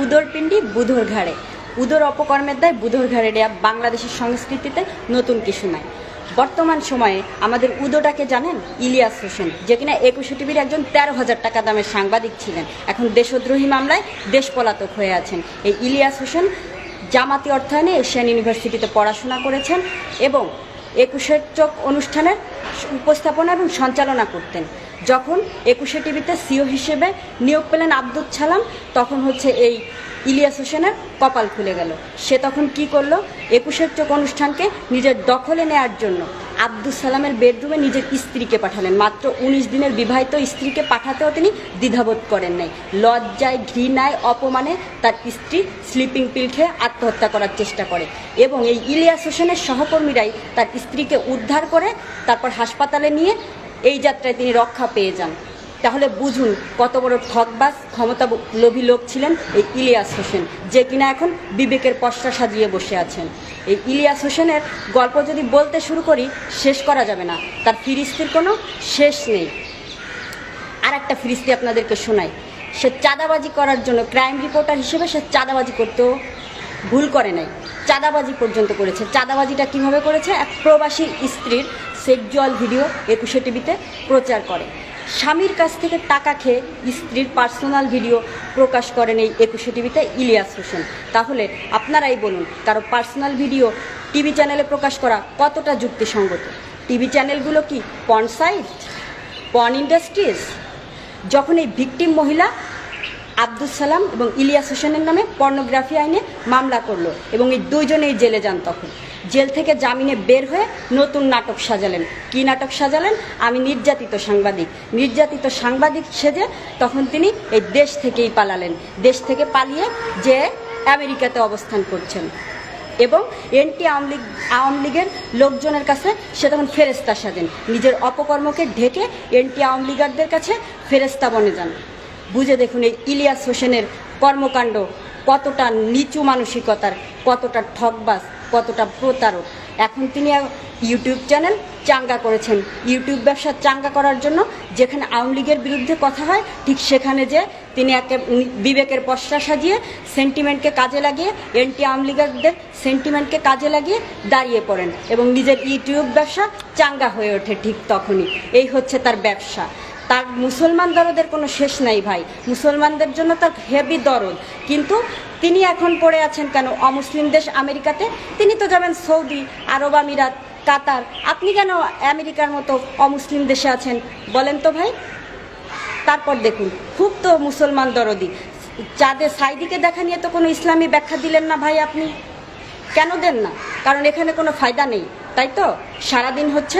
উদর পিণ্ডি বুধর ঘাড়ে, উদর অপকর্মের দায় বুধর ঘাড়ে দেয়া বাংলাদেশের সংস্কৃতিতে নতুন কিছু নাই। বর্তমান সময়ে আমাদের উদোটাকে জানেন? ইলিয়াস হোসেন, যে কিনা 21 টিভির একজন 13,000 টাকা দামের সাংবাদিক ছিলেন, এখন দেশদ্রোহী মামলায় দেশ পলাতক হয়ে আছেন। এই ইলিয়াস হোসেন জামাতি অর্থায়নে এশিয়ান ইউনিভার্সিটিতে পড়াশোনা করেছেন এবং 21 চোখ অনুষ্ঠানের উপস্থাপনা এবং সঞ্চালনা করতেন। যখন 21 টিভিতে সিও হিসেবে নিয়োগ পেলেন আব্দুল সালাম, তখন হচ্ছে এই ইলিয়াস হোসেনের কপাল খুলে গেল। সে তখন কি করলো? 21 চোখ অনুষ্ঠানকে নিজের দখলে নেয়ার জন্য আব্দুল সালামের বেডরুমে নিজের স্ত্রীকে পাঠালেন। মাত্র 19 দিনের বিবাহিত স্ত্রীকে পাঠাতেও তিনি দ্বিধাবোধ করেন নাই। লজ্জায়, ঘৃণায়, অপমানে তার স্ত্রী স্লিপিং পিল খেয়ে আত্মহত্যা করার চেষ্টা করে এবং এই ইলিয়াস হোসেনের সহকর্মীরাই তার স্ত্রীকে উদ্ধার করে তারপর হাসপাতালে নিয়ে এই যাত্রায় তিনি রক্ষা পেয়ে যান। তাহলে বুঝুন কত বড় ঠকবাজ, ক্ষমতা লোভী লোক ছিলেন এই ইলিয়াস হোসেন, যে কিনা এখন বিবেকের পসরা সাজিয়ে বসে আছেন। এই ইলিয়াস হোসেনের গল্প যদি বলতে শুরু করি শেষ করা যাবে না, তার ফিরিস্তির কোনো শেষ নেই। আর একটা ফিরিস্তি আপনাদেরকে শোনাই। সে চাঁদাবাজি করার জন্য ক্রাইম রিপোর্টার হিসেবে সে চাঁদাবাজি করতেও ভুল করে নাই, চাঁদাবাজি পর্যন্ত করেছে। চাঁদাবাজিটা কীভাবে করেছে? এক প্রবাসী স্ত্রীর সেক্সুয়াল ভিডিও 21 টিভিতে প্রচার করে। স্বামীর কাছ থেকে টাকা খেয়ে স্ত্রীর পার্সোনাল ভিডিও প্রকাশ করেন এই 21 টিভিতে ইলিয়াস হোসেন। তাহলে আপনারাই বলুন, কারো পার্সোনাল ভিডিও টিভি চ্যানেলে প্রকাশ করা কতটা যুক্তিসঙ্গত? টিভি চ্যানেলগুলো কি পর্ন সাইট, পর্ন ইন্ডাস্ট্রিজ? যখন এই ভিকটিম মহিলা আব্দুল সালাম এবং ইলিয়াস হোসেনের নামে পর্নোগ্রাফি আইনে মামলা করলো এবং এই দুইজনেই জেলে যান, তখন জেল থেকে জামিনে বের হয়ে নতুন নাটক সাজালেন। কি নাটক সাজালেন? আমি নির্যাতিত সাংবাদিক। নির্যাতিত সাংবাদিক সেজে তখন তিনি এই দেশ থেকেই পালালেন। দেশ থেকে পালিয়ে যে আমেরিকাতে অবস্থান করছেন এবং আওয়ামী লীগের লোকজনের কাছে সে তখন ফেরেস্তা সাজেন। নিজের অপকর্মকে ঢেকে আওয়ামী লীগারদের কাছে ফেরেস্তা বনে যান। বুঝে দেখুন এই ইলিয়াস হোসেনের কর্মকাণ্ড কতটা নিচু মানসিকতার, কতটা ঠকবাজ, কতটা প্রতারক। এখন তিনি ইউটিউব চ্যানেল চাঙ্গা করেছেন। ইউটিউব ব্যবসা চাঙ্গা করার জন্য যেখানে আওয়ামী লীগের বিরুদ্ধে কথা হয়, ঠিক সেখানে যে তিনি একে বিবেকের পসরা সাজিয়ে সেন্টিমেন্টকে কাজে লাগিয়ে আওয়ামী লীগারদের সেন্টিমেন্টকে কাজে লাগিয়ে দাঁড়িয়ে পড়েন এবং নিজের ইউটিউব ব্যবসা চাঙ্গা হয়ে ওঠে ঠিক তখনই। এই হচ্ছে তার ব্যবসা। তার মুসলমান দরদের কোনো শেষ নাই ভাই, মুসলমানদের জন্য তার হেভি দরদ। কিন্তু তিনি এখন পড়ে আছেন কেন অমুসলিম দেশ আমেরিকাতে? তিনি তো যাবেন সৌদি আরব আমিরাত, কাতার। আপনি কেন আমেরিকার মতো অমুসলিম দেশে আছেন বলেন তো ভাই? তারপর দেখুন, খুব তো মুসলমান দরদি। চাঁদে সাইদিকে দেখা নিয়ে তো কোনো ইসলামী ব্যাখ্যা দিলেন না ভাই, আপনি কেন দেন না? কারণ এখানে কোনো ফায়দা নেই, তাই তো? সারাদিন হচ্ছে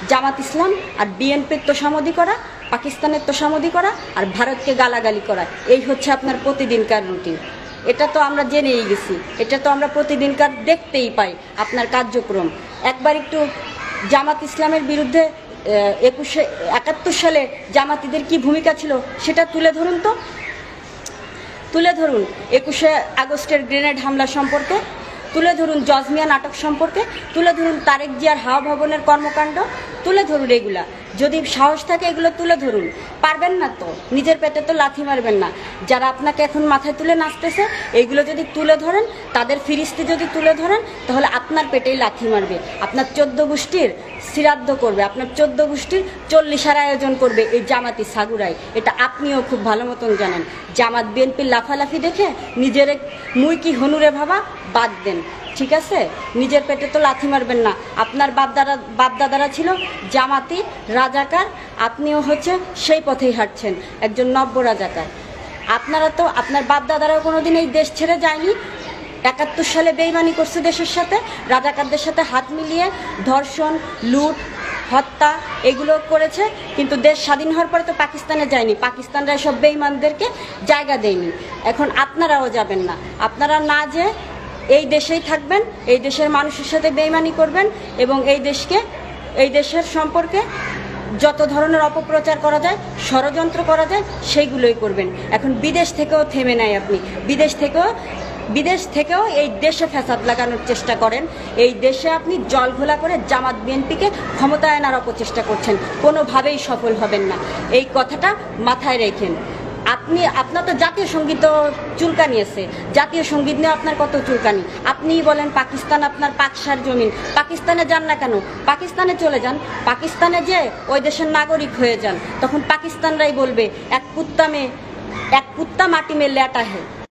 জামাত ইসলাম আর বিএনপির তোষামোদি করা, পাকিস্তানের তোষামোদি করা আর ভারতকে গালাগালি করা, এই হচ্ছে আপনার প্রতিদিনকার রুটিন। এটা তো আমরা জেনেই গেছি, এটা তো আমরা প্রতিদিনকার দেখতেই পাই আপনার কার্যক্রম। একবার একটু জামাত ইসলামের বিরুদ্ধে 71 সালে জামাতিদের কি ভূমিকা ছিল সেটা তুলে ধরুন তো, তুলে ধরুন 21 আগস্টের গ্রেনেড হামলা সম্পর্কে, তুলে ধরুন জজমিয়া নাটক সম্পর্কে, তুলে ধরুন তারেক জিয়ার হাওয়া ভবনের কর্মকাণ্ড, তুলে ধরুন এগুলা। যদি সাহস থাকে এগুলো তুলে ধরুন। পারবেন না তো নিজের পেটে তো লাথি মারবেন না। যারা আপনাকে এখন মাথায় তুলে নাচতেছে, এইগুলো যদি তুলে ধরেন, তাদের ফিরিস্তি যদি তুলে ধরেন, তাহলে আপনার পেটেই লাথি মারবে। আপনার 14 গোষ্ঠীর শ্রাদ্ধ করবে, আপনার 14 গোষ্ঠীর 40 আয়োজন করবে এই জামাতি সাগুরাই। এটা আপনিও খুব ভালো মতন জানেন। জামাত বিএনপির লাফালাফি দেখে নিজের মুই কি হনুরে ভাবা বাদ দেন, ঠিক আছে? নিজের পেটে তো লাথি মারবেন না। আপনার বাপদাদারা ছিল জামাতি রাজাকার, আপনিও হচ্ছে সেই পথেই হাঁটছেন, একজন নব্য রাজাকার। আপনারা তো, আপনার বাপদাদারাও কোনোদিন এই দেশ ছেড়ে যায়নি। 71 সালে বেইমানি করছে দেশের সাথে, রাজাকারদের সাথে হাত মিলিয়ে ধর্ষণ, লুট, হত্যা এগুলো করেছে। কিন্তু দেশ স্বাধীন হওয়ার পরে তো পাকিস্তানে যায়নি, পাকিস্তানরা সব বেইমানদেরকে জায়গা দেয়নি। এখন আপনারাও যাবেন না। আপনারা না যে এই দেশেই থাকবেন, এই দেশের মানুষের সাথে বেইমানি করবেন এবং এই দেশের সম্পর্কে যত ধরনের অপপ্রচার করা যায়, ষড়যন্ত্র করা যায়, সেইগুলোই করবেন। এখন বিদেশ থেকেও থেমে নাই আপনি, বিদেশ থেকেও এই দেশে ফ্যাসাদ লাগানোর চেষ্টা করেন। এই দেশে আপনি জল ঘোলা করে জামাত বিএনপিকে ক্ষমতায় আনার অপচেষ্টা করছেন, কোনোভাবেই সফল হবেন না। এই কথাটা মাথায় রেখেন। আপনার তো জাতীয় সঙ্গীত চুলকানি আছে, জাতীয় সঙ্গীত নিয়ে আপনার কত চুলকানি। আপনিই বলেন পাকিস্তান আপনার পাকসার জমিন, পাকিস্তানে যান না কেন? পাকিস্তানে চলে যান, পাকিস্তানে যে ওই দেশের নাগরিক হয়ে যান, তখন পাকিস্তানরাই বলবে এক কুত্তা মাটি মে লেটা হে।